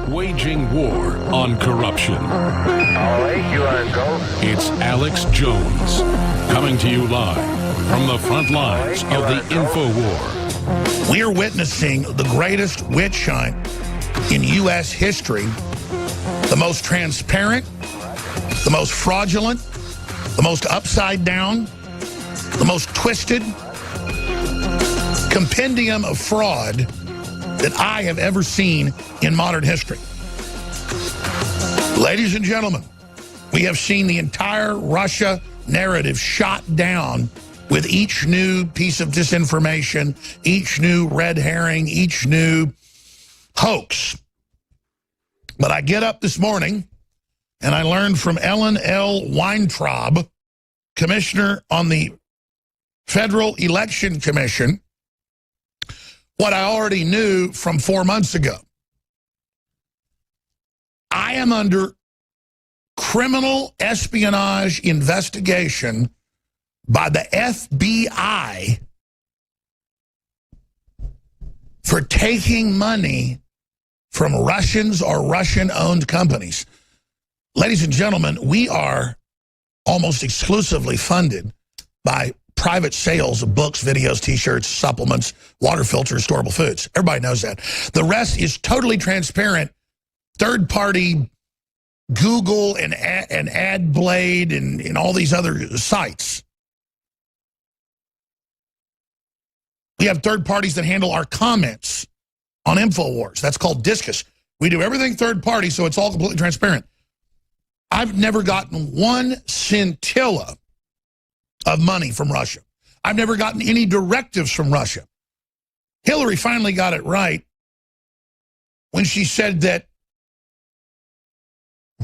Waging war on corruption. All right, you are go. It's Alex Jones, coming to you live from the front lines of the InfoWar. We are witnessing the greatest witch hunt in U.S. history, the most transparent, the most fraudulent, the most upside down, the most twisted compendium of fraud that I have ever seen in modern history. Ladies and gentlemen, we have seen the entire Russia narrative shot down with each new piece of disinformation, each new red herring, each new hoax. But I get up this morning and I learned from Ellen L. Weintraub, commissioner on the Federal Election Commission, what I already knew from 4 months ago. I am under criminal espionage investigation by the FBI for taking money from Russians or Russian-owned companies. Ladies and gentlemen, we are almost exclusively funded by private sales of books, videos, T-shirts, supplements, water filters, storable foods. Everybody knows that. The rest is totally transparent, third-party Google and AdBlade and all these other sites. We have third parties that handle our comments on InfoWars. That's called Discus. We do everything third party, so it's all completely transparent. I've never gotten one scintilla of money from Russia. I've never gotten any directives from Russia. Hillary finally got it right when she said that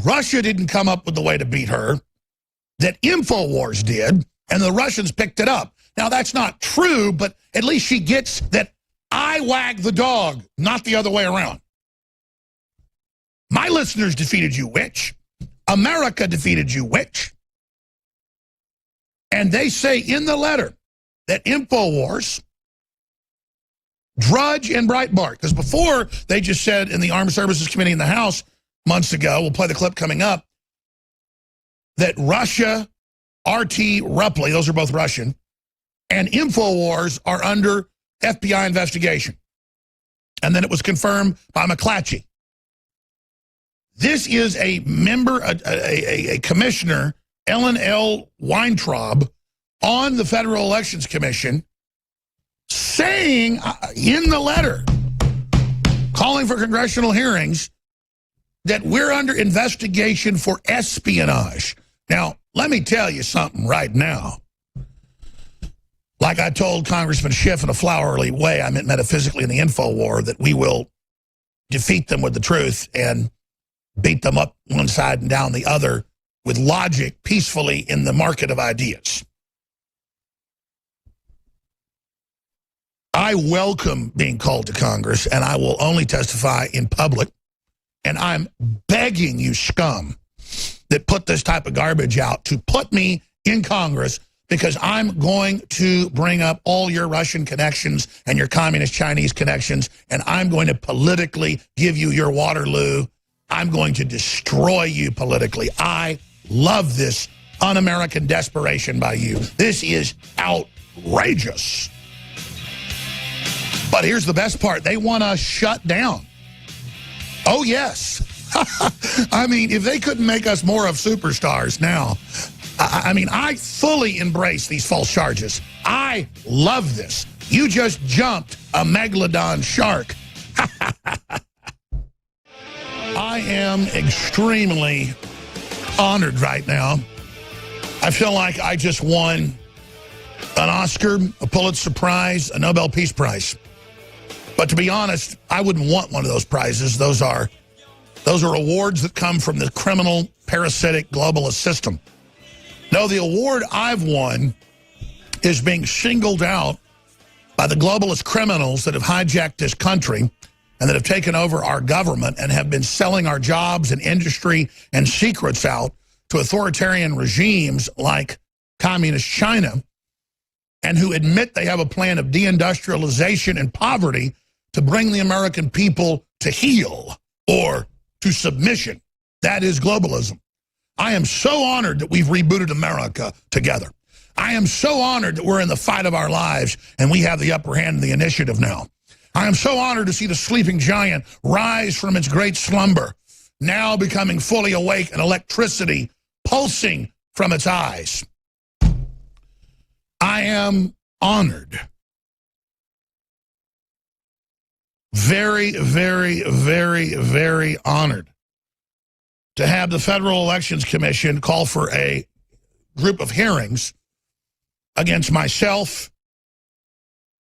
Russia didn't come up with the way to beat her, that InfoWars did, and the Russians picked it up. Now, that's not true, but at least she gets that I wag the dog, not the other way around. My listeners defeated you, witch. America defeated you, witch. And they say in the letter that InfoWars, Drudge and Breitbart, because before they just said in the Armed Services Committee in the House months ago, we'll play the clip coming up, that Russia, RT Ruppli, those are both Russian, and InfoWars are under FBI investigation. And then it was confirmed by McClatchy. This is a member, a commissioner, Ellen L. Weintraub, on the Federal Elections Commission, saying in the letter, calling for congressional hearings, that we're under investigation for espionage. Now, let me tell you something right now. Like I told Congressman Schiff in a flowery way, I meant metaphysically in the InfoWar, that we will defeat them with the truth and beat them up one side and down the other with logic, peacefully in the market of ideas. I welcome being called to Congress, and I will only testify in public. And I'm begging you scum that put this type of garbage out to put me in Congress, because I'm going to bring up all your Russian connections and your communist Chinese connections, and I'm going to politically give you your Waterloo. I'm going to destroy you politically. I love this un-American desperation by you. This is outrageous. But here's the best part. They want us shut down. Oh, yes. I mean, if they couldn't make us more of superstars now, I mean, I fully embrace these false charges. I love this. You just jumped a megalodon shark. I am extremely honored right now. I feel like I just won an Oscar, a Pulitzer Prize, a Nobel Peace Prize. But to be honest, I wouldn't want one of those prizes. Those are awards that come from the criminal, parasitic, globalist system. No, the award I've won is being singled out by the globalist criminals that have hijacked this country and that have taken over our government and have been selling our jobs and industry and secrets out to authoritarian regimes like communist China, and who admit they have a plan of deindustrialization and poverty to bring the American people to heel or to submission. That is globalism. I am so honored that we've rebooted America together. I am so honored that we're in the fight of our lives and we have the upper hand in the initiative now. I am so honored to see the sleeping giant rise from its great slumber, now becoming fully awake and electricity pulsing from its eyes. I am honored. Very, very, very, very honored to have the Federal Elections Commission call for a group of hearings against myself,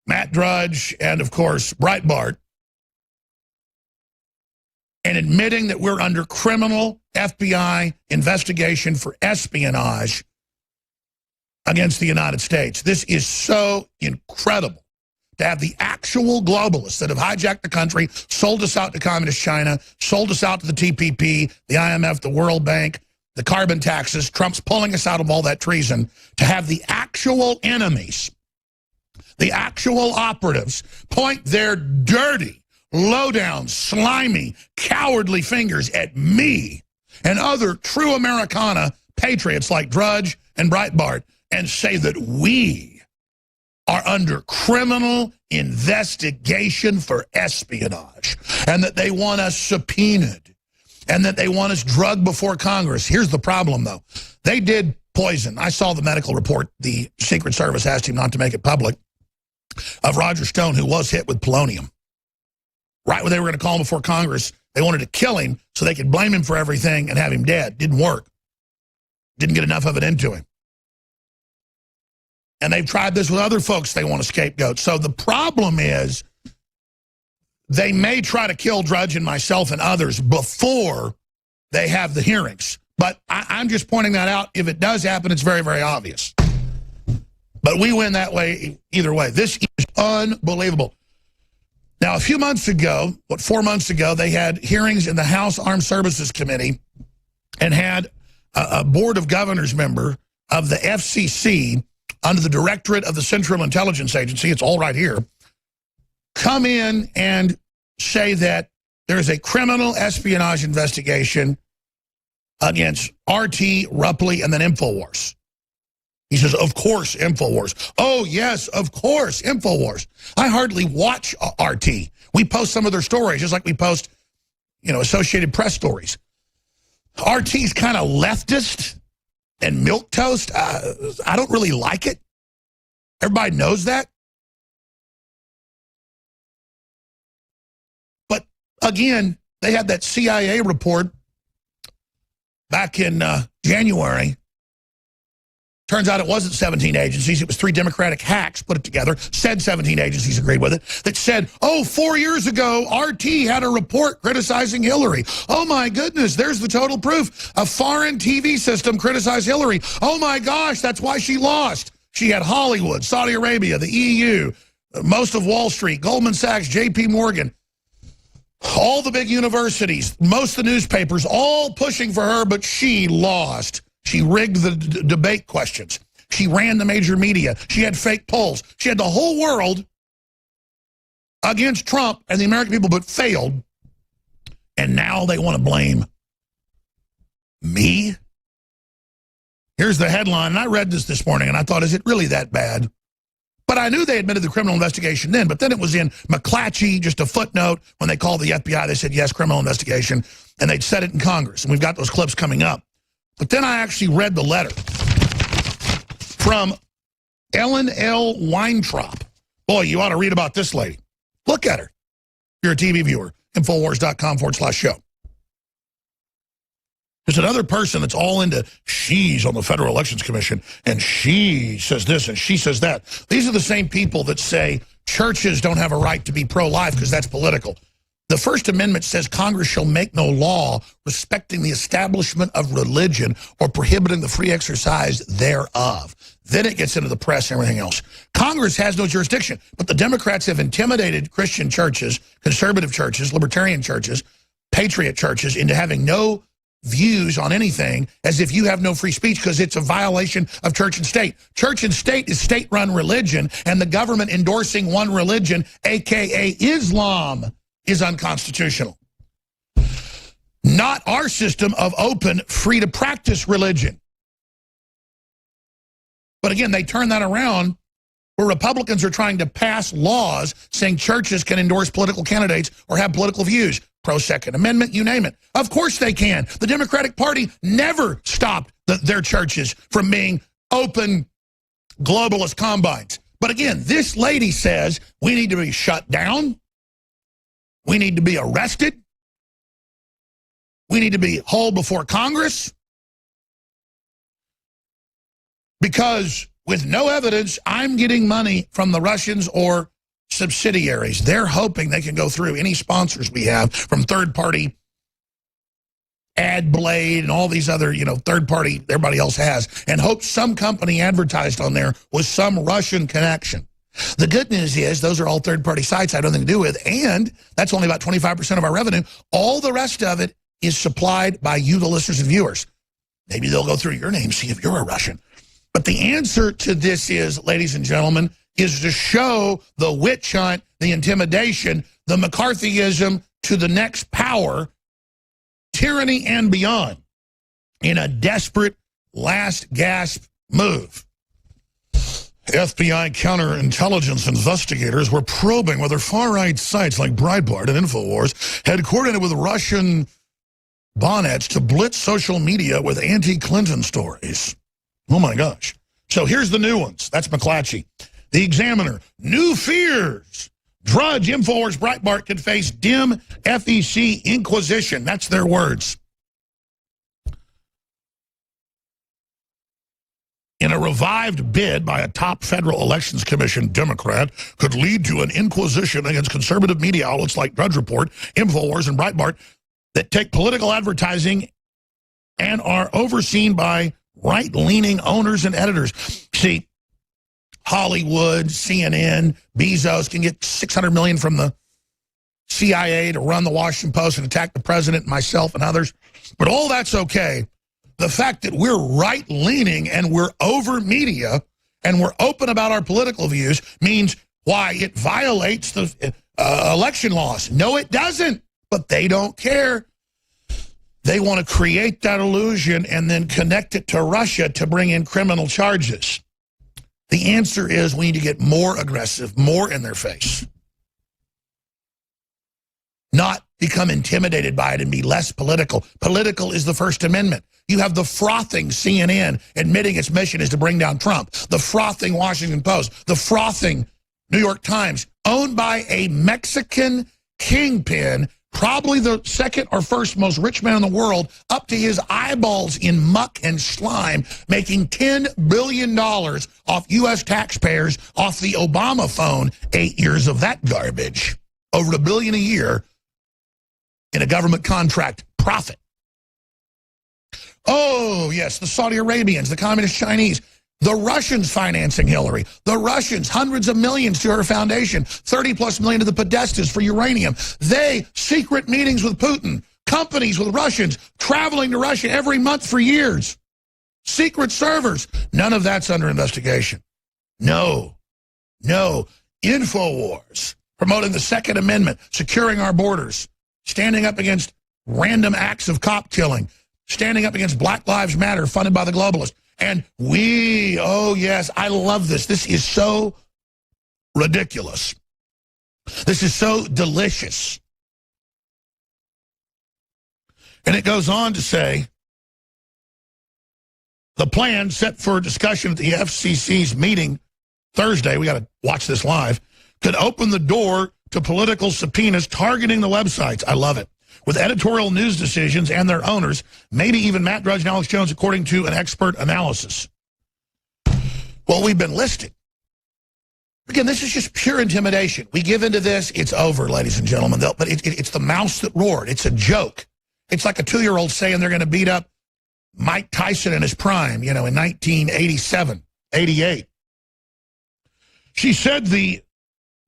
Matt Drudge, and, of course, Breitbart, and admitting that we're under criminal FBI investigation for espionage against the United States. This is so incredible to have the actual globalists that have hijacked the country, sold us out to Communist China, sold us out to the TPP, the IMF, the World Bank, the carbon taxes, Trump's pulling us out of all that treason, to have the actual enemies, the actual operatives, point their dirty, low-down, slimy, cowardly fingers at me and other true Americana patriots like Drudge and Breitbart and say that we are under criminal investigation for espionage and that they want us subpoenaed and that they want us drugged before Congress. Here's the problem, though. They did poison. I saw the medical report. The Secret Service asked him not to make it public, of Roger Stone, who was hit with polonium. Right when they were going to call him before Congress, they wanted to kill him so they could blame him for everything and have him dead. Didn't work. Didn't get enough of it into him. And they've tried this with other folks they want to scapegoat. So the problem is they may try to kill Drudge and myself and others before they have the hearings. But I'm just pointing that out. If it does happen, it's very, very obvious. But we win that way either way. This is unbelievable. Now, a few months ago, 4 months ago, they had hearings in the House Armed Services Committee and had a Board of Governors member of the FCC under the Directorate of the Central Intelligence Agency, it's all right here, come in and say that there is a criminal espionage investigation against RT, Rupley, and then InfoWars. He says, of course, InfoWars. Oh, yes, of course, InfoWars. I hardly watch RT. We post some of their stories, just like we post, Associated Press stories. RT's kind of leftist and milquetoast. I don't really like it. Everybody knows that. But, again, they had that CIA report back in January. Turns out it wasn't 17 agencies. It was 3 Democratic hacks put it together, said 17 agencies agreed with it, that said, 4 years ago, RT had a report criticizing Hillary. Oh, my goodness, there's the total proof. A foreign TV system criticized Hillary. Oh, my gosh, that's why she lost. She had Hollywood, Saudi Arabia, the EU, most of Wall Street, Goldman Sachs, JP Morgan, all the big universities, most of the newspapers, all pushing for her, but she lost. She rigged the debate questions. She ran the major media. She had fake polls. She had the whole world against Trump and the American people, but failed. And now they want to blame me? Here's the headline. And I read this morning, and I thought, is it really that bad? But I knew they admitted the criminal investigation then. But then it was in McClatchy, just a footnote. When they called the FBI, they said, yes, criminal investigation. And they'd said it in Congress. And we've got those clips coming up. But then I actually read the letter from Ellen L. Weintraub. Boy, you ought to read about this lady. Look at her. You're a TV viewer. Infowars.com/show. There's another person that's all into she's on the Federal Elections Commission, and she says this and she says that. These are the same people that say churches don't have a right to be pro-life because that's political. The First Amendment says Congress shall make no law respecting the establishment of religion or prohibiting the free exercise thereof. Then it gets into the press and everything else. Congress has no jurisdiction, but the Democrats have intimidated Christian churches, conservative churches, libertarian churches, patriot churches into having no views on anything as if you have no free speech because it's a violation of church and state. Church and state is state-run religion, and the government endorsing one religion, a.k.a. Islam, is unconstitutional. not our system of open, free-to-practice religion. But again, they turn that around where Republicans are trying to pass laws saying churches can endorse political candidates or have political views, pro-Second Amendment, you name it. Of course they can. The Democratic Party never stopped their churches from being open globalist combines. But again, this lady says we need to be shut down. We need to be arrested. We need to be hauled before Congress. Because with no evidence, I'm getting money from the Russians or subsidiaries. They're hoping they can go through any sponsors we have from third-party AdBlade and all these other, third-party everybody else has, and hope some company advertised on there with some Russian connection. The good news is those are all third-party sites I don't have anything to do with, and that's only about 25% of our revenue. All the rest of it is supplied by you, the listeners and viewers. Maybe they'll go through your name, see if you're a Russian. But the answer to this is, ladies and gentlemen, is to show the witch hunt, the intimidation, the McCarthyism to the next power, tyranny and beyond, in a desperate last gasp move. FBI counterintelligence investigators were probing whether far-right sites like Breitbart and InfoWars had coordinated with Russian bonnets to blitz social media with anti-Clinton stories. Oh my gosh. So here's the new ones. That's McClatchy. The Examiner. New fears. Drudge, InfoWars, Breitbart could face dim FEC inquisition. That's their words. In a revived bid by a top Federal Elections Commission Democrat could lead to an inquisition against conservative media outlets like Drudge Report, InfoWars, and Breitbart that take political advertising and are overseen by right-leaning owners and editors. See, Hollywood, CNN, Bezos can get $600 million from the CIA to run the Washington Post and attack the president, myself, and others. But all that's okay. The fact that we're right-leaning and we're over media and we're open about our political views means why it violates the election laws. No, it doesn't. But they don't care. They want to create that illusion and then connect it to Russia to bring in criminal charges. The answer is we need to get more aggressive, more in their face. Not become intimidated by it and be less political. Political is the First Amendment. You have the frothing CNN admitting its mission is to bring down Trump. The frothing Washington Post. The frothing New York Times, owned by a Mexican kingpin, probably the second or first most rich man in the world, up to his eyeballs in muck and slime, making $10 billion off U.S. taxpayers off the Obama phone, 8 years of that garbage. Over $1 billion a year in a government contract profit. Oh, yes, the Saudi Arabians, the communist Chinese, the Russians financing Hillary, the Russians, hundreds of millions to her foundation, 30+ million to the Podestas for uranium. They, secret meetings with Putin, companies with Russians, traveling to Russia every month for years. Secret servers. None of that's under investigation. No. InfoWars, promoting the Second Amendment, securing our borders, standing up against random acts of cop killing, standing up against Black Lives Matter funded by the globalists. And we, oh yes, I love this. This is so ridiculous. This is so delicious. And it goes on to say, the plan set for discussion at the FCC's meeting Thursday, we got to watch this live, could open the door to political subpoenas targeting the websites. I love it. With editorial news decisions and their owners, maybe even Matt Drudge and Alex Jones, according to an expert analysis. Well, we've been listed. Again, this is just pure intimidation. We give into this, it's over, ladies and gentlemen. But it's the mouse that roared. It's a joke. It's like a 2-year-old saying they're going to beat up Mike Tyson in his prime, in 1987, 88. She said the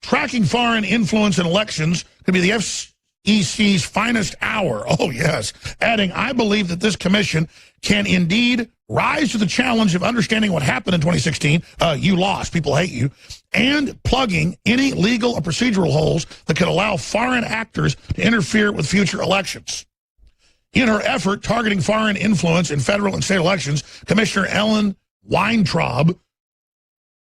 tracking foreign influence in elections could be the FEC's finest hour. Oh, yes. Adding, I believe that this commission can indeed rise to the challenge of understanding what happened in 2016. You lost. People hate you. And plugging any legal or procedural holes that could allow foreign actors to interfere with future elections. In her effort targeting foreign influence in federal and state elections, Commissioner Ellen Weintraub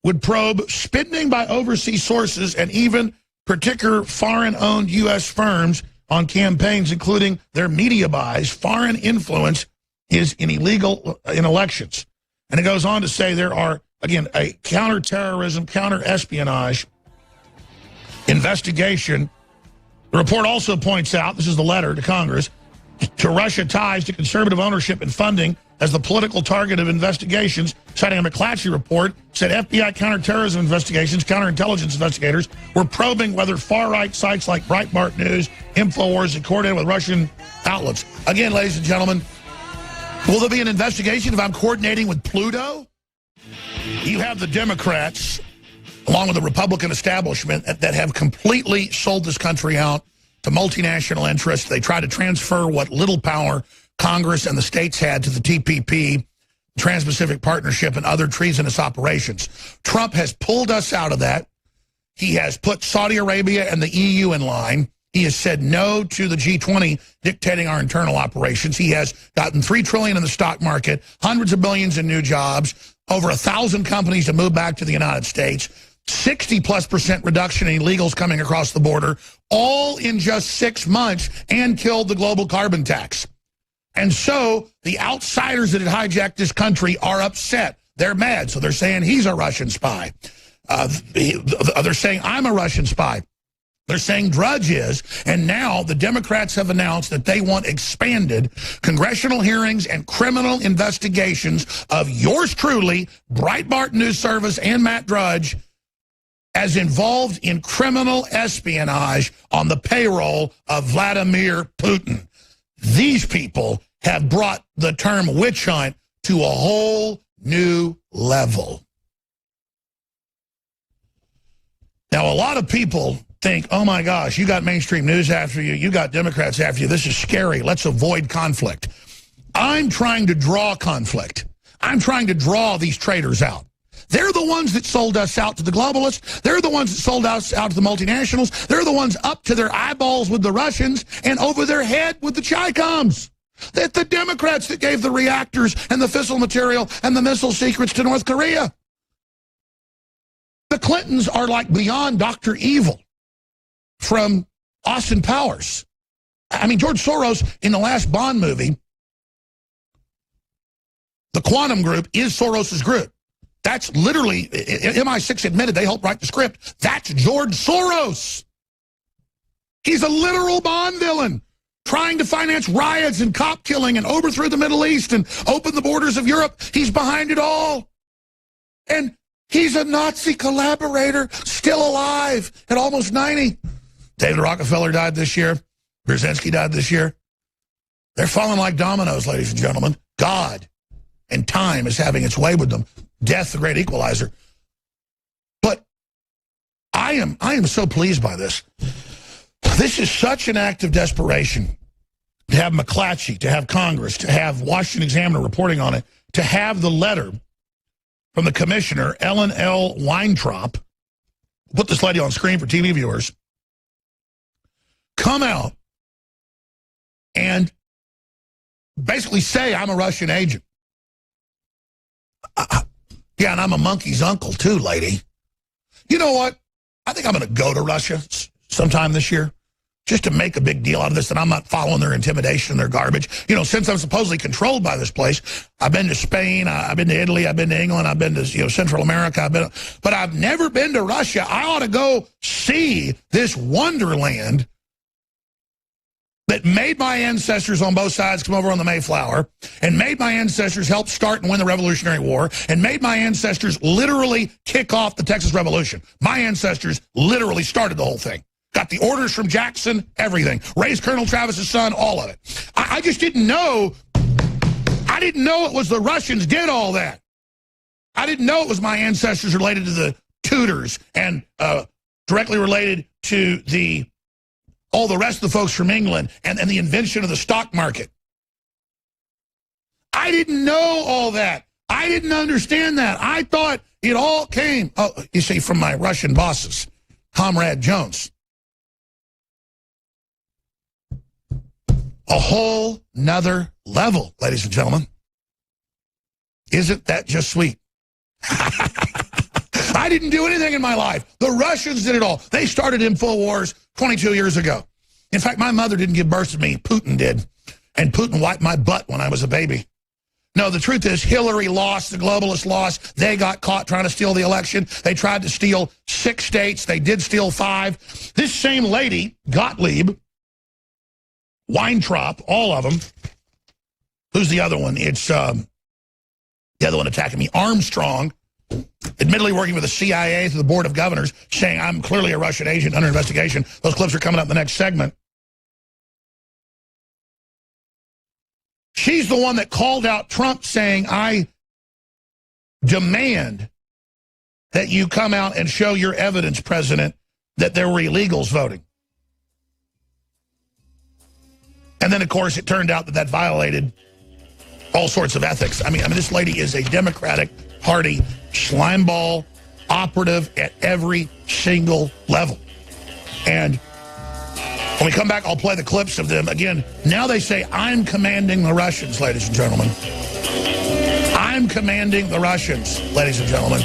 would probe spending by overseas sources and even particular foreign-owned U.S. firms on campaigns, including their media buys. Foreign influence is illegal in elections. And it goes on to say there are, again, a counterterrorism, counter-espionage investigation. The report also points out, this is the letter to Congress, to Russia ties to conservative ownership and funding as the political target of investigations, citing a McClatchy report, said FBI counterterrorism investigations, counterintelligence investigators were probing whether far-right sites like Breitbart News, InfoWars, and coordinated with Russian outlets. Again, ladies and gentlemen, will there be an investigation if I'm coordinating with Pluto? You have the Democrats, along with the Republican establishment, that have completely sold this country out to multinational interests. They tried to transfer what little power Congress and the states had to the TPP, Trans-Pacific Partnership, and other treasonous operations. Trump has pulled us out of that. He has put Saudi Arabia and the EU in line. He has said no to the G20 dictating our internal operations. He has gotten $3 trillion in the stock market, hundreds of billions in new jobs, over 1,000 companies to move back to the United States, 60+% reduction in illegals coming across the border, all in just 6 months, and killed the global carbon tax. And so the outsiders that had hijacked this country are upset. They're mad, so they're saying he's a Russian spy. They're saying I'm a Russian spy. They're saying Drudge is, and now the Democrats have announced that they want expanded congressional hearings and criminal investigations of yours truly, Breitbart News Service, and Matt Drudge, as involved in criminal espionage on the payroll of Vladimir Putin. These people have brought the term witch hunt to a whole new level. Now, a lot of people think, oh my gosh, you got mainstream news after you, you got Democrats after you, this is scary, let's avoid conflict. I'm trying to draw conflict. I'm trying to draw these traitors out. They're the ones that sold us out to the globalists. They're the ones that sold us out to the multinationals. They're the ones up to their eyeballs with the Russians and over their head with the Chi-Coms. That the Democrats that gave the reactors and the fissile material and the missile secrets to North Korea. The Clintons are like beyond Dr. Evil from Austin Powers. I mean, George Soros in the last Bond movie, the Quantum Group is Soros's group. That's literally, MI6 admitted they helped write the script. That's George Soros. He's a literal Bond villain trying to finance riots and cop killing and overthrow the Middle East and open the borders of Europe. He's behind it all. And he's a Nazi collaborator, still alive at almost 90. David Rockefeller died this year. Brzezinski died this year. They're falling like dominoes, ladies and gentlemen. God and time is having its way with them. Death, the great equalizer. But I am so pleased by this. This is such an act of desperation to have McClatchy, to have Congress, to have Washington Examiner reporting on it, to have the letter from the commissioner, Ellen L. Weintraub, put this lady on screen for TV viewers, come out and basically say I'm a Russian agent. Yeah, and I'm a monkey's uncle too, lady. You know what? I think I'm going to go to Russia sometime this year just to make a big deal out of this, and I'm not following their intimidation and their garbage. You know, since I'm supposedly controlled by this place, I've been to Spain, I've been to Italy, I've been to England, I've been to Central America, but I've never been to Russia. I ought to go see this wonderland that made my ancestors on both sides come over on the Mayflower, and made my ancestors help start and win the Revolutionary War, and made my ancestors literally kick off the Texas Revolution. My ancestors literally started the whole thing. Got the orders from Jackson, everything. Raised Colonel Travis's son, all of it. I just didn't know. I didn't know it was the Russians did all that. I didn't know it was my ancestors related to the Tudors and directly related to all the rest of the folks from England and the invention of the stock market. I didn't know all that. I didn't understand that. I thought it all came, you see, from my Russian bosses, Comrade Jones. a whole nother level, ladies and gentlemen. Isn't that just sweet? I didn't do anything in my life. The Russians did it all. They started InfoWars 22 years ago. In fact, my mother didn't give birth to me. Putin did. And Putin wiped my butt when I was a baby. No, the truth is Hillary lost, the globalists lost. They got caught trying to steal the election. They tried to steal 6 states. They did steal 5. This same lady, Gottlieb, Weintraub, all of them. Who's the other one? It's the other one attacking me. Armstrong, admittedly working with the CIA through the Board of Governors, saying I'm clearly a Russian agent under investigation. Those clips are coming up in the next segment. She's the one that called out Trump saying, I demand that you come out and show your evidence, President, that there were illegals voting. And then, of course, it turned out that that violated all sorts of ethics. I mean, this lady is a Democratic Party slimeball operative at every single level. And when we come back, I'll play the clips of them. Again, now they say, I'm commanding the Russians, ladies and gentlemen. I'm commanding the Russians, ladies and gentlemen.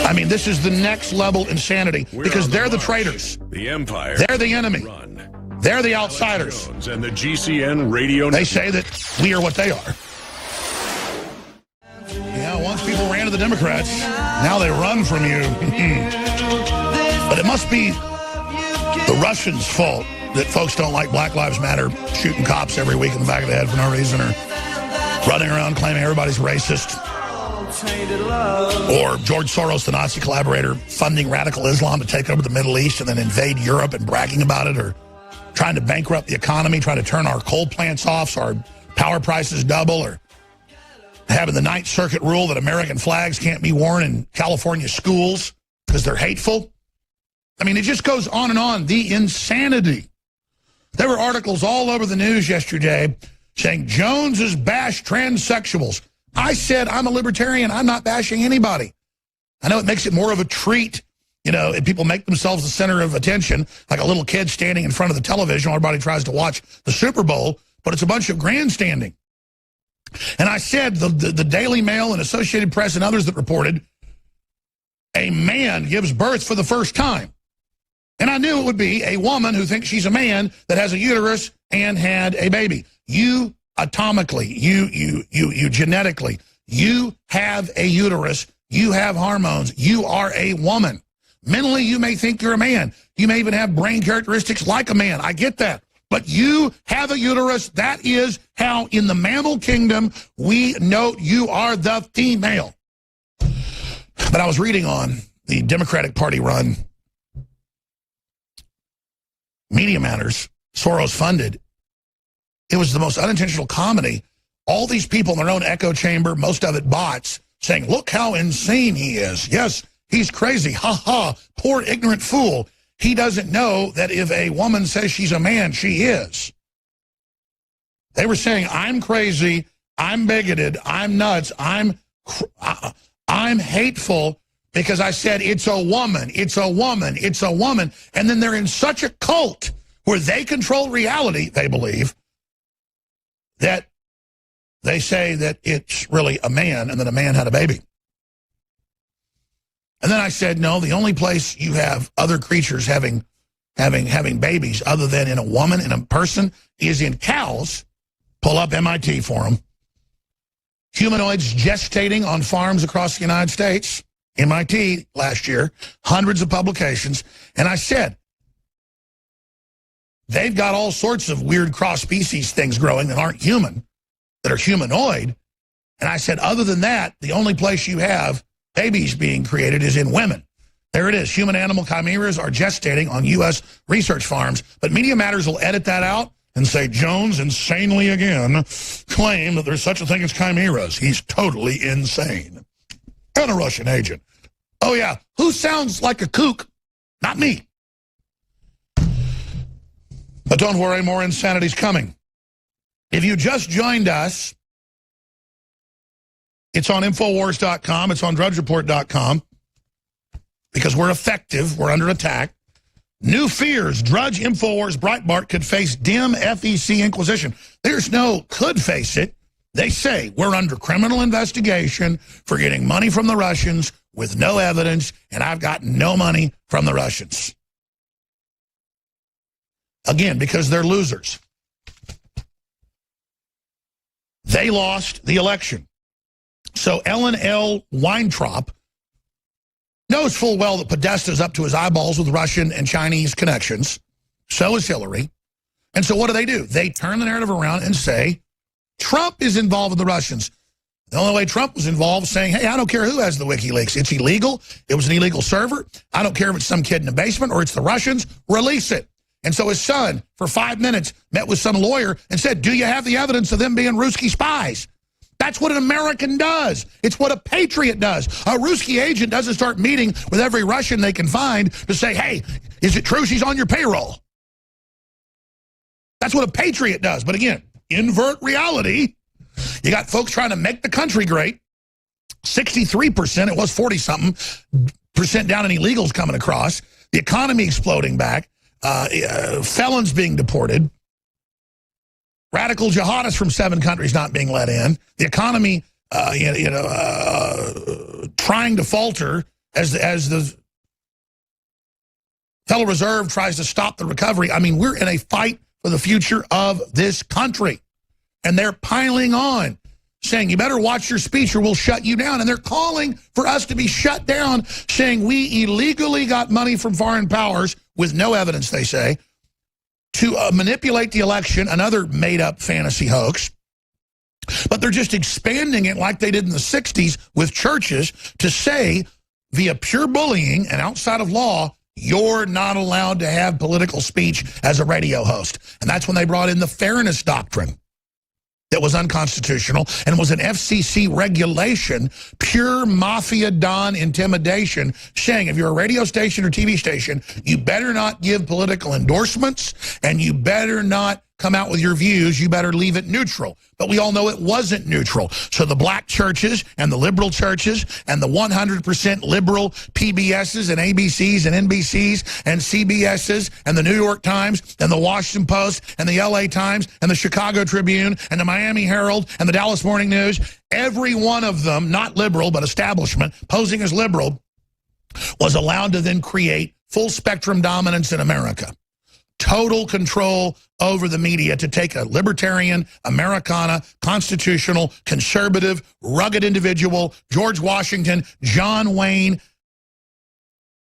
I mean, this is the next level insanity because they're the traitors. The Empire. They're the enemy. They're the outsiders. And the GCN radio. They say that we are what they are. Yeah, once people ran to the Democrats, now they run from you. But it must be the Russians' fault that folks don't like Black Lives Matter shooting cops every week in the back of the head for no reason, or running around claiming everybody's racist, or George Soros, the Nazi collaborator, funding radical Islam to take over the Middle East and then invade Europe and bragging about it, or trying to bankrupt the economy, trying to turn our coal plants off so our power prices double, or having the Ninth Circuit rule that American flags can't be worn in California schools because they're hateful. I mean, it just goes on and on. The insanity. There were articles all over the news yesterday saying Jones has bashed transsexuals. I said I'm a libertarian. I'm not bashing anybody. I know it makes it more of a treat, you know, if people make themselves the center of attention, like a little kid standing in front of the television while everybody tries to watch the Super Bowl, but it's a bunch of grandstanding. And I said the Daily Mail and Associated Press and others that reported a man gives birth for the first time. And I knew it would be a woman who thinks she's a man that has a uterus and had a baby. You atomically, you genetically, you have a uterus, you have hormones, you are a woman. Mentally, you may think you're a man. You may even have brain characteristics like a man. I get that. But you have a uterus. That is how in the mammal kingdom we note you are the female. But I was reading on the Democratic Party run Media Matters, Soros funded. It was the most unintentional comedy. All these people in their own echo chamber, most of it bots, saying, look how insane he is. Yes, he's crazy. Ha ha, poor ignorant fool. He doesn't know that if a woman says she's a man, she is. They were saying, I'm crazy, I'm bigoted, I'm nuts, I'm hateful because I said it's a woman, it's a woman, it's a woman. And then they're in such a cult where they control reality, they believe, that they say that it's really a man and that a man had a baby. And then I said, no, the only place you have other creatures having babies other than in a woman, in a person, is in cows. Pull up MIT for them. Humanoids gestating on farms across the United States. MIT last year. Hundreds of publications. And I said, they've got all sorts of weird cross-species things growing that aren't human, that are humanoid. And I said, other than that, the only place you have babies being created is in women. There it is. Human-animal chimeras are gestating on U.S. research farms. But Media Matters will edit that out and say, Jones insanely again claimed that there's such a thing as chimeras. He's totally insane. And a Russian agent. Oh, yeah. Who sounds like a kook? Not me. But don't worry, more insanity's coming. If you just joined us, it's on Infowars.com. It's on DrudgeReport.com. Because we're effective. We're under attack. New fears. Drudge Infowars Breitbart could face dim FEC inquisition. There's no could face it. They say we're under criminal investigation for getting money from the Russians with no evidence, and I've got no money from the Russians. Again, because they're losers. They lost the election. So Ellen L. Weintraub knows full well that Podesta's up to his eyeballs with Russian and Chinese connections. So is Hillary. And so what do? They turn the narrative around and say, Trump is involved with the Russians. The only way Trump was involved saying, hey, I don't care who has the WikiLeaks. It's illegal. It was an illegal server. I don't care if it's some kid in the basement or it's the Russians. Release it. And so his son, for 5 minutes, met with some lawyer and said, do you have the evidence of them being Ruski spies? That's what an American does. It's what a patriot does. A Ruski agent doesn't start meeting with every Russian they can find to say, hey, is it true she's on your payroll? That's what a patriot does. But again, invert reality. You got folks trying to make the country great. 63%, it was 40-something% down in illegals coming across. The economy exploding back. Felons being deported. Radical jihadists from 7 countries not being let in. The economy, trying to falter as the Federal Reserve tries to stop the recovery. I mean, we're in a fight for the future of this country. And they're piling on, saying, you better watch your speech or we'll shut you down. And they're calling for us to be shut down, saying we illegally got money from foreign powers with no evidence, they say, to manipulate the election, another made-up fantasy hoax. But they're just expanding it like they did in the 60s with churches to say, via pure bullying and outside of law, you're not allowed to have political speech as a radio host. And that's when they brought in the fairness doctrine that was unconstitutional and was an FCC regulation, pure mafia don intimidation, saying if you're a radio station or TV station, you better not give political endorsements and you better not come out with your views, you better leave it neutral. But we all know it wasn't neutral. So the black churches and the liberal churches and the 100% liberal PBSs and ABCs and NBCs and CBSs and the New York Times and the Washington Post and the LA Times and the Chicago Tribune and the Miami Herald and the Dallas Morning News, every one of them, not liberal but establishment, posing as liberal, was allowed to then create full spectrum dominance in America. Total control over the media to take a libertarian, Americana, constitutional, conservative, rugged individual, George Washington, John Wayne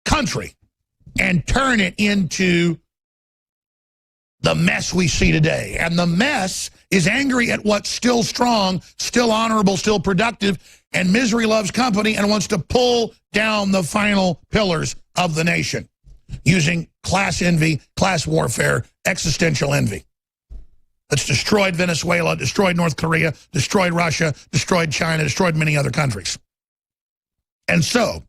country and turn it into the mess we see today. And the mess is angry at what's still strong, still honorable, still productive, and misery loves company and wants to pull down the final pillars of the nation using class envy, class warfare, existential envy. That's destroyed Venezuela, destroyed North Korea, destroyed Russia, destroyed China, destroyed many other countries. And so,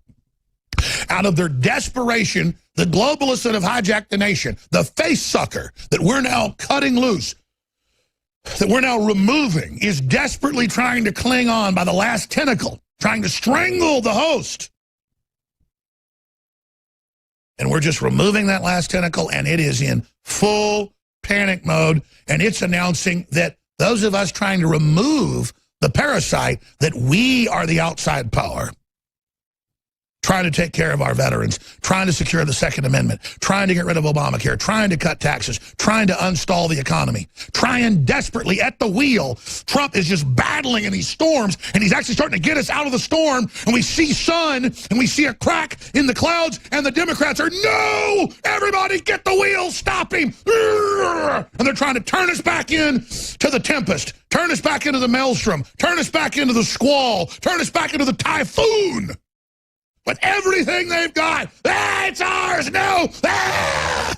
out of their desperation, the globalists that have hijacked the nation, the face sucker that we're now cutting loose, that we're now removing, is desperately trying to cling on by the last tentacle, trying to strangle the host. And we're just removing that last tentacle, and it is in full panic mode, and it's announcing that those of us trying to remove the parasite, that we are the outside power, trying to take care of our veterans, trying to secure the Second Amendment, trying to get rid of Obamacare, trying to cut taxes, trying to install the economy, trying desperately at the wheel. Trump is just battling in these storms, and he's actually starting to get us out of the storm, and we see sun, and we see a crack in the clouds, and the Democrats are, no, everybody get the wheel, stop him. And they're trying to turn us back in to the tempest, turn us back into the maelstrom, turn us back into the squall, turn us back into the typhoon. With everything they've got. Ah, it's ours, no! Ah!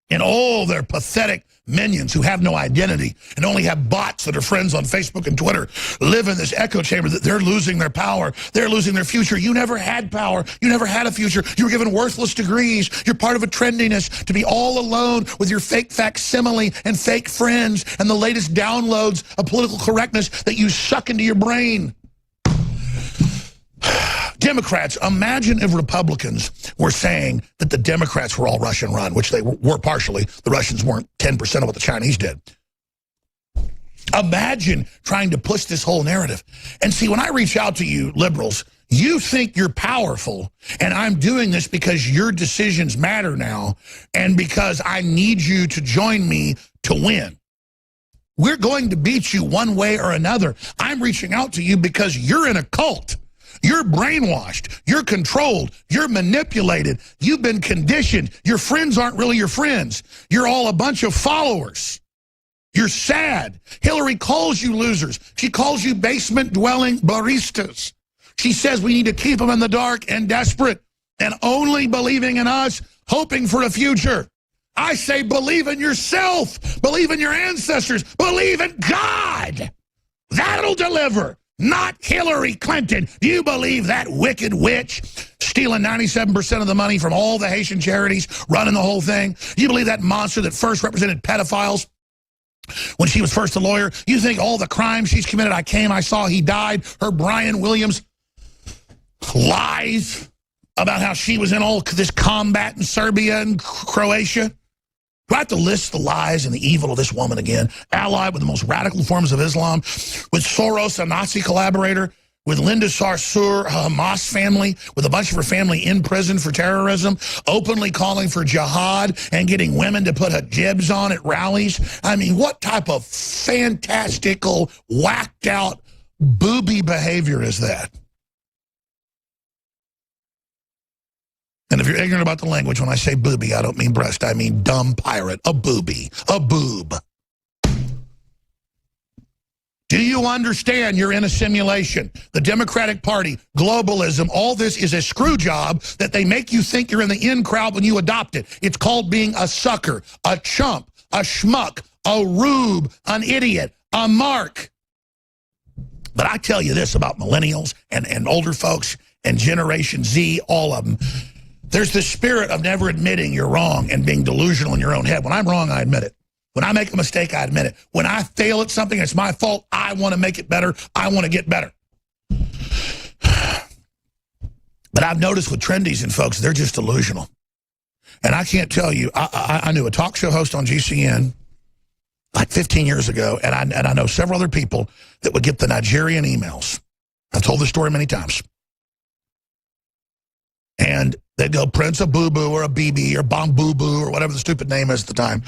And all their pathetic minions who have no identity and only have bots that are friends on Facebook and Twitter live in this echo chamber that they're losing their power. They're losing their future. You never had power. You never had a future. You were given worthless degrees. You're part of a trendiness to be all alone with your fake facsimile and fake friends and the latest downloads of political correctness that you suck into your brain. Get Democrats, imagine if Republicans were saying that the Democrats were all Russian run, which they were partially. The Russians weren't 10% of what the Chinese did. Imagine trying to push this whole narrative. And see, when I reach out to you liberals, you think you're powerful, and I'm doing this because your decisions matter now, and because I need you to join me to win. We're going to beat you one way or another. I'm reaching out to you because you're in a cult. You're brainwashed. You're controlled. You're manipulated. You've been conditioned. Your friends aren't really your friends. You're all a bunch of followers. You're sad. Hillary calls you losers. She calls you basement-dwelling baristas. She says we need to keep them in the dark and desperate and only believing in us, hoping for a future. I say believe in yourself. Believe in your ancestors. Believe in God. That'll deliver. Not Hillary Clinton. Do you believe that wicked witch stealing 97% of the money from all the Haitian charities, running the whole thing? You believe that monster that first represented pedophiles when she was first a lawyer? You think all the crimes she's committed, I came, I saw, he died, her Brian Williams lies about how she was in all this combat in Serbia and Croatia? Do I have to list the lies and the evil of this woman again? Allied with the most radical forms of Islam, with Soros, a Nazi collaborator, with Linda Sarsour, a Hamas family, with a bunch of her family in prison for terrorism, openly calling for jihad and getting women to put hijabs on at rallies. I mean, what type of fantastical, whacked out, booby behavior is that? And if you're ignorant about the language, when I say booby, I don't mean breast. I mean dumb pirate, a booby, a boob. Do you understand you're in a simulation? The Democratic Party, globalism, all this is a screw job that they make you think you're in the in crowd when you adopt it. It's called being a sucker, a chump, a schmuck, a rube, an idiot, a mark. But I tell you this about millennials and older folks and Generation Z, all of them. There's the spirit of never admitting you're wrong and being delusional in your own head. When I'm wrong, I admit it. When I make a mistake, I admit it. When I fail at something, it's my fault. I want to make it better. I want to get better. But I've noticed with trendies and folks, they're just delusional. And I can't tell you, I knew a talk show host on GCN like 15 years ago, and I know several other people that would get the Nigerian emails. I've told this story many times. And they'd go, Prince a boo-boo or a BB or bomb boo-boo or whatever the stupid name is at the time.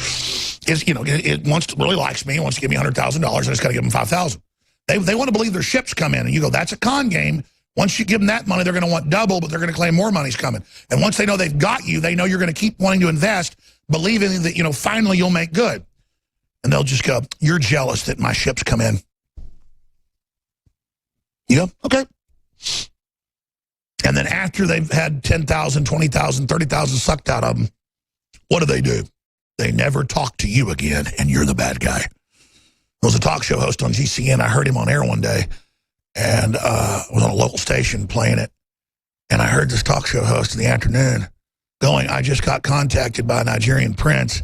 It really likes me, wants to give me $100,000, I just got to give them $5,000. They want to believe their ships come in, and you go, that's a con game. Once you give them that money, they're going to want double, but they're going to claim more money's coming. And once they know they've got you, they know you're going to keep wanting to invest, believing that, finally you'll make good. And they'll just go, you're jealous that my ships come in. You go, okay. And then after they've had 10,000, 20,000, 30,000 sucked out of them, what do? They never talk to you again, and you're the bad guy. I was a talk show host on GCN. I heard him on air one day, and I was on a local station playing it. And I heard this talk show host in the afternoon going, I just got contacted by a Nigerian prince,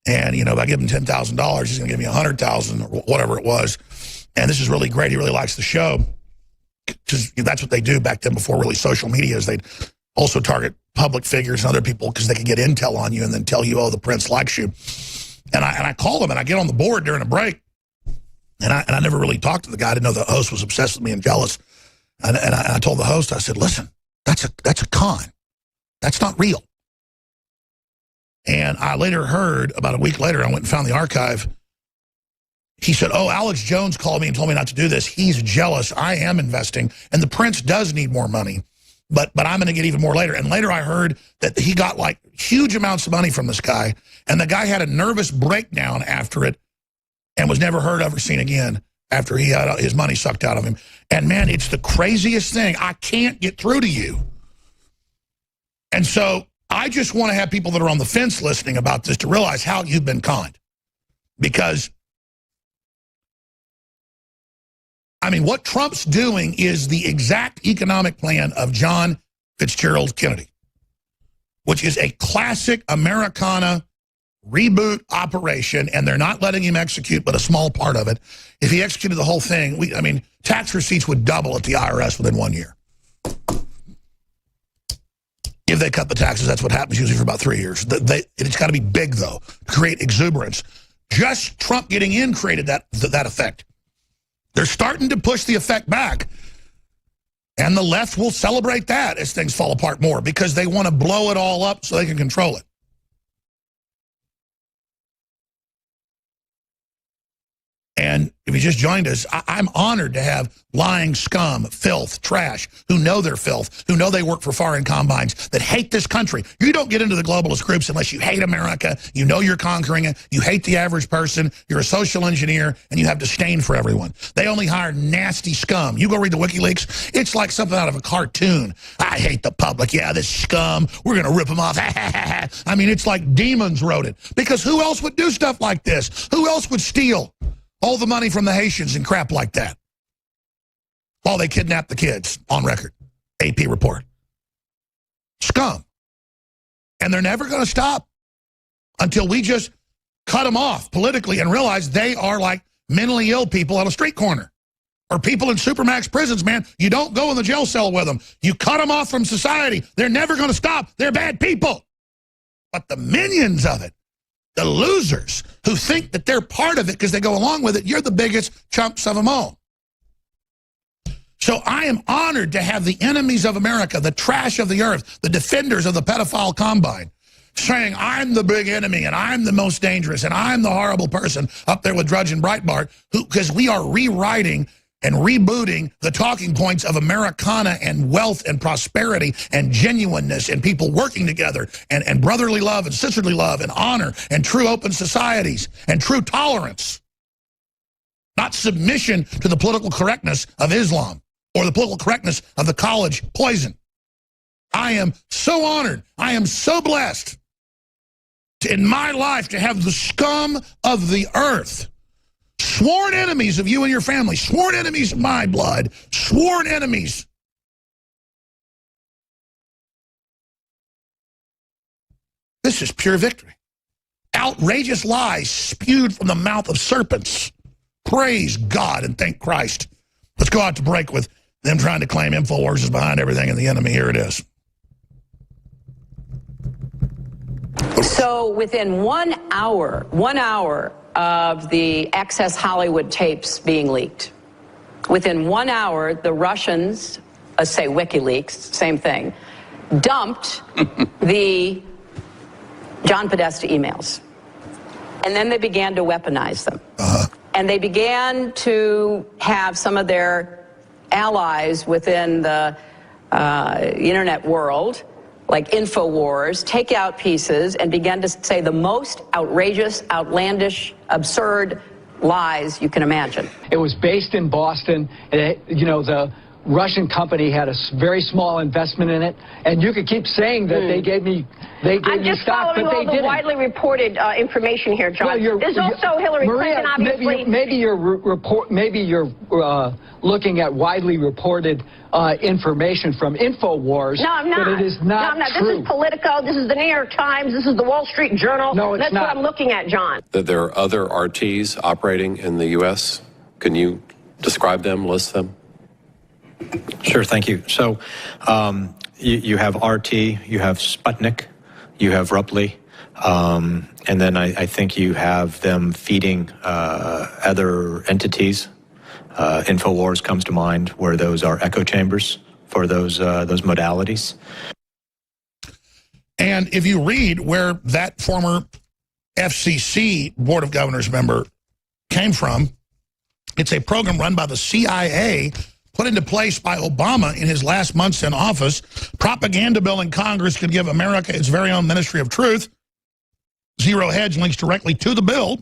and, if I give him $10,000, he's going to give me $100,000 or whatever it was. And this is really great. He really likes the show. Because that's what they do back then before really social media, is they'd also target public figures and other people because they could get intel on you and then tell you, oh, the prince likes you. And I call him, and I get on the board during a break, and I never really talked to the guy. I didn't know the host was obsessed with me and jealous. And I told the host, I said, listen, that's a con. That's not real. And I later heard, about a week later, I went and found the archive. He said, oh, Alex Jones called me and told me not to do this. He's jealous. I am investing. And the prince does need more money. But I'm going to get even more later. And later I heard that he got like huge amounts of money from this guy. And the guy had a nervous breakdown after it and was never heard of or seen again after he had his money sucked out of him. And, man, it's the craziest thing. I can't get through to you. And so I just want to have people that are on the fence listening about this to realize how you've been conned. Because what Trump's doing is the exact economic plan of John Fitzgerald Kennedy, which is a classic Americana reboot operation, and they're not letting him execute but a small part of it. If he executed the whole thing, tax receipts would double at the IRS within 1 year. If they cut the taxes, that's what happens usually for about 3 years. It's got to be big, though, to create exuberance. Just Trump getting in created that effect. They're starting to push the effect back. And the left will celebrate that as things fall apart more because they want to blow it all up so they can control it. And if you just joined us, I'm honored to have lying scum, filth, trash, who know they're filth, who know they work for foreign combines, that hate this country. You don't get into the globalist groups unless you hate America, you know you're conquering it, you hate the average person, you're a social engineer, and you have disdain for everyone. They only hire nasty scum. You go read the WikiLeaks, it's like something out of a cartoon. I hate the public. Yeah, this scum, we're going to rip them off. I mean, it's like demons wrote it. Because who else would do stuff like this? Who else would steal all the money from the Haitians and crap like that while they kidnap the kids on record? AP report. Scum. And they're never going to stop until we just cut them off politically and realize they are like mentally ill people on a street corner or people in supermax prisons, man. You don't go in the jail cell with them. You cut them off from society. They're never going to stop. They're bad people. But the minions of it, the losers who think that they're part of it because they go along with it, you're the biggest chumps of them all. So I am honored to have the enemies of America, the trash of the earth, the defenders of the pedophile combine, saying I'm the big enemy and I'm the most dangerous and I'm the horrible person up there with Drudge and Breitbart, because we are rewriting and rebooting the talking points of Americana and wealth and prosperity and genuineness and people working together and brotherly love and sisterly love and honor and true open societies and true tolerance. Not submission to the political correctness of Islam or the political correctness of the college poison. I am so honored. I am so blessed in my life to have the scum of the earth, sworn enemies of you and your family, sworn enemies of my blood, sworn enemies. This is pure victory. Outrageous lies spewed from the mouth of serpents. Praise God and thank Christ. Let's go out to break with them trying to claim InfoWars is behind everything and the enemy. Here it is. So within 1 hour of the Access Hollywood tapes being leaked, within 1 hour, the Russians, say WikiLeaks, same thing, dumped the John Podesta emails. And then they began to weaponize them. And they began to have some of their allies within the internet world, like InfoWars, take out pieces and began to say the most outrageous, outlandish, absurd lies you can imagine. It was based in Boston. The Russian company had a very small investment in it, and you could keep saying that they gave me stock, but they didn't. I'm just following all the widely reported information here, John. Well, there's also Hillary Clinton, obviously. Maybe you're looking at widely reported information from InfoWars. No, I'm not. But it is not true. This is Politico. This is the New York Times. This is the Wall Street Journal. No, it's That's not. what I'm looking at, John. That there are other RTs operating in the U.S. Can you describe them, list them? Sure, thank you. So you have RT, you have Sputnik, you have Rupley, and then I think you have them feeding other entities. InfoWars comes to mind, where those are echo chambers for those modalities. And if you read where that former FCC Board of Governors member came from, it's a program run by the CIA, put into place by Obama in his last months in office. Propaganda bill in Congress could give America its very own Ministry of Truth. Zero Hedge links directly to the bill.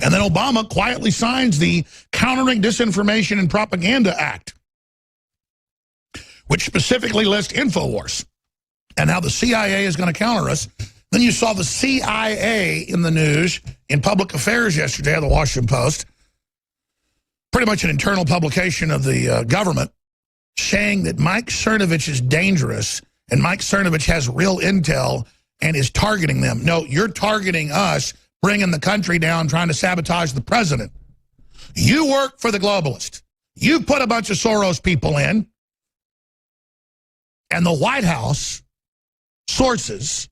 And then Obama quietly signs the Countering Disinformation and Propaganda Act, which specifically lists InfoWars and how the CIA is going to counter us. Then you saw the CIA in the news in Public Affairs yesterday, the Washington Post, pretty much an internal publication of the government, saying that Mike Cernovich is dangerous and Mike Cernovich has real intel and is targeting them. No, you're targeting us, bringing the country down, trying to sabotage the president. You work for the globalist. You put a bunch of Soros people in, And the White House sources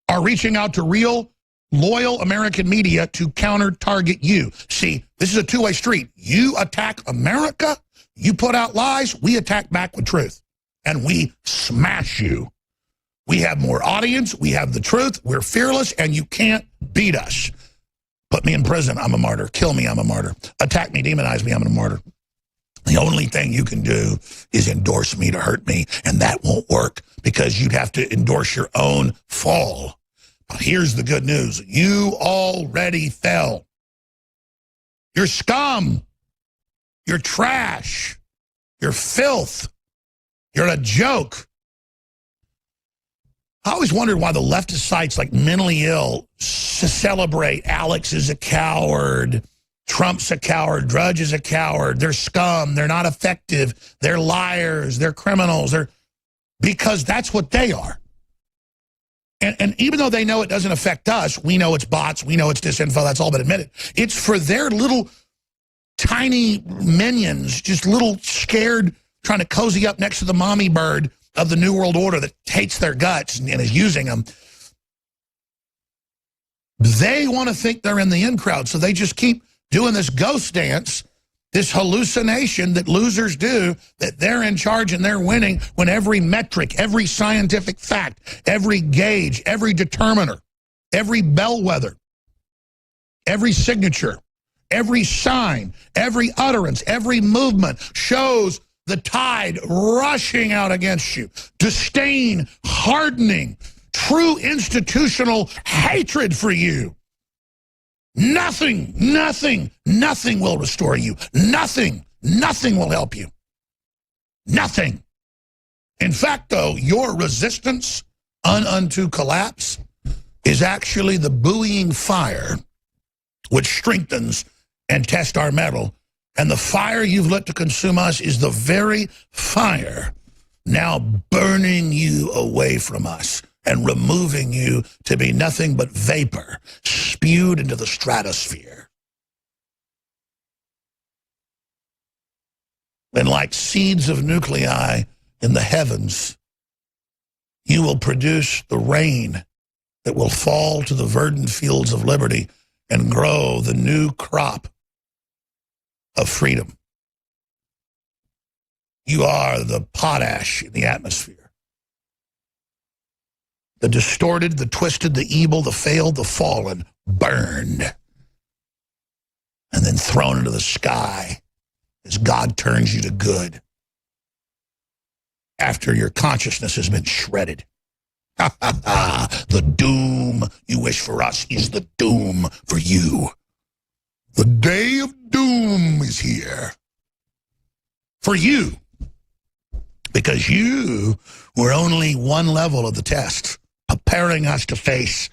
are reaching out to real, loyal American media to counter-target you. See, this is a two-way street. You attack America, you put out lies, we attack back with truth. And we smash you. We have more audience, we have the truth, we're fearless, and you can't beat us. Put me in prison, I'm a martyr. Kill me, I'm a martyr. Attack me, demonize me, I'm a martyr. The only thing you can do is endorse me to hurt me, and that won't work because you'd have to endorse your own fall. But here's the good news. You already fell. You're scum. You're trash. You're filth. You're a joke. I always wondered why the leftist sites like Mentally Ill celebrate Alex is a coward, Trump's a coward, Drudge is a coward, they're scum, they're not effective, they're liars, they're criminals, because that's what they are. And even though they know it doesn't affect us, we know it's bots, we know it's disinfo, that's all but admitted. It's for their little tiny minions, just little scared, trying to cozy up next to the mommy bird of the New World Order that hates their guts and is using them. They want to think they're in the in crowd, so they just keep doing this ghost dance, this hallucination that losers do, that they're in charge and they're winning, when every metric, every scientific fact, every gauge, every determiner, every bellwether, every signature, every sign, every utterance, every movement shows the tide rushing out against you, disdain, hardening, true institutional hatred for you. Nothing will restore you. Nothing will help you. Nothing. In fact, though, your resistance unto collapse is actually the buoying fire which strengthens and tests our mettle. And the fire you've lit to consume us is the very fire now burning you away from us and removing you to be nothing but vapor spewed into the stratosphere. And like seeds of nuclei in the heavens, you will produce the rain that will fall to the verdant fields of liberty and grow the new crop of freedom. You are the potash in the atmosphere. The distorted, the twisted, the evil, the failed, the fallen, burned, and then thrown into the sky as God turns you to good after your consciousness has been shredded. The doom you wish for us is the doom for you. The day of doom is here for you, because you were only one level of the test, preparing us to face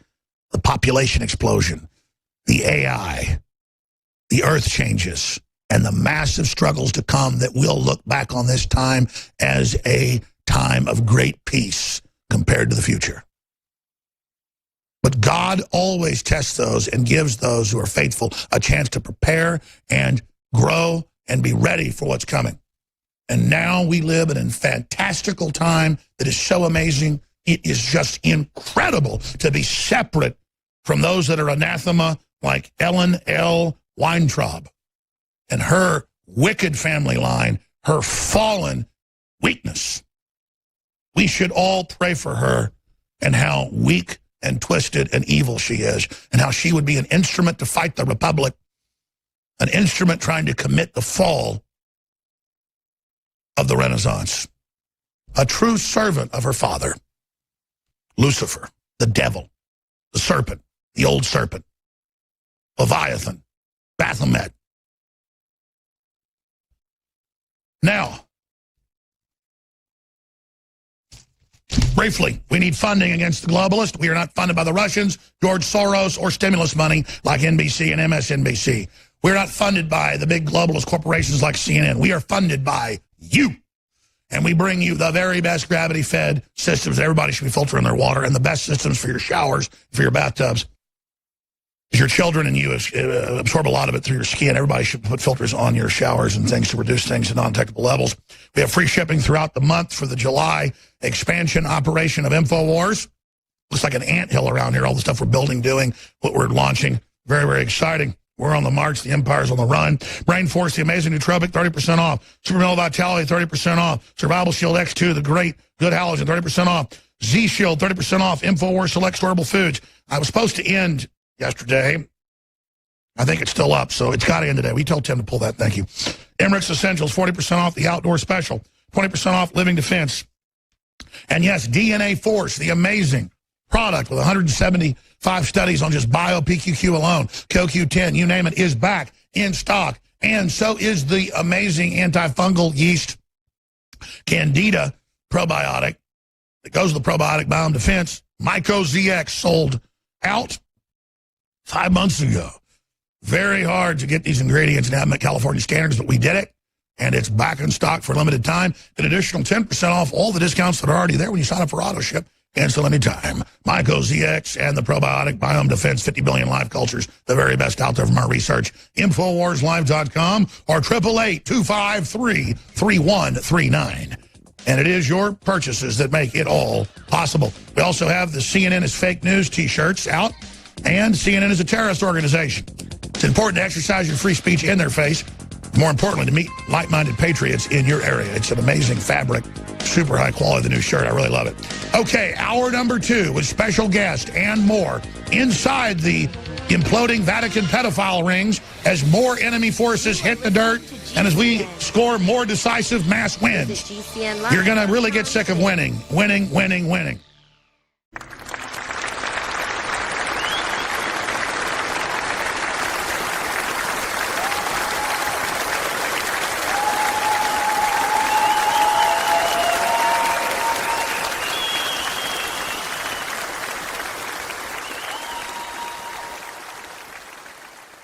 the population explosion, the AI, the earth changes, and the massive struggles to come that we'll look back on this time as a time of great peace compared to the future. But God always tests those and gives those who are faithful a chance to prepare and grow and be ready for what's coming. And now we live in a fantastical time that is so amazing. It is just incredible to be separate from those that are anathema, like Ellen L. Weintraub and her wicked family line, her fallen weakness. We should all pray for her and how weak and twisted and evil she is, and how she would be an instrument to fight the Republic, an instrument trying to commit the fall of the Renaissance. A true servant of her father, Lucifer, the devil, the serpent, the old serpent, Leviathan, Baphomet. Now, briefly, we need funding against the globalists. We are not funded by the Russians, George Soros, or stimulus money like NBC and MSNBC. We're not funded by the big globalist corporations like CNN. We are funded by you. And we bring you the very best gravity-fed systems that everybody should be filtering their water, and the best systems for your showers, for your bathtubs. Your children and you absorb a lot of it through your skin. Everybody should put filters on your showers and things to reduce things to non-detectable levels. We have free shipping throughout the month for the July expansion operation of InfoWars. Looks like an anthill around here, all the stuff we're building, doing, what we're launching. Very, very exciting. We're on the march. The Empire's on the run. Brain Force, the amazing nootropic, 30% off. Super Male Vitality, 30% off. Survival Shield X2, the great good halogen, 30% off. Z-Shield, 30% off. InfoWars Select Storable Foods. I was supposed to end yesterday. I think it's still up, so it's got to end today. We told Tim to pull that. Thank you. Emirates Essentials, 40% off the Outdoor Special. 20% off Living Defense. And yes, DNA Force, the amazing product with 175 studies on just bio-PQQ alone, CoQ10, you name it, is back in stock. And so is the amazing antifungal yeast Candida probiotic that goes with the probiotic biome defense. Myco ZX sold out 5 months ago. Very hard to get these ingredients and have them at California standards, but we did it. And it's back in stock for a limited time. An additional 10% off all the discounts that are already there when you sign up for auto ship. Cancel anytime. Myco ZX and the probiotic biome defense, 50 billion live cultures, the very best out there from our research. InfoWarsLive.com or 888-253-3139. And it is your purchases that make it all possible. We also have the CNN is fake news t-shirts out, and CNN is a terrorist organization. It's important to exercise your free speech in their face. More importantly, to meet like-minded patriots in your area. It's an amazing fabric, super high quality, the new shirt. I really love it. Okay, hour number 2 with special guest and more inside the imploding Vatican pedophile rings as more enemy forces hit the dirt and as we score more decisive mass wins. You're going to really get sick of winning, winning, winning, winning.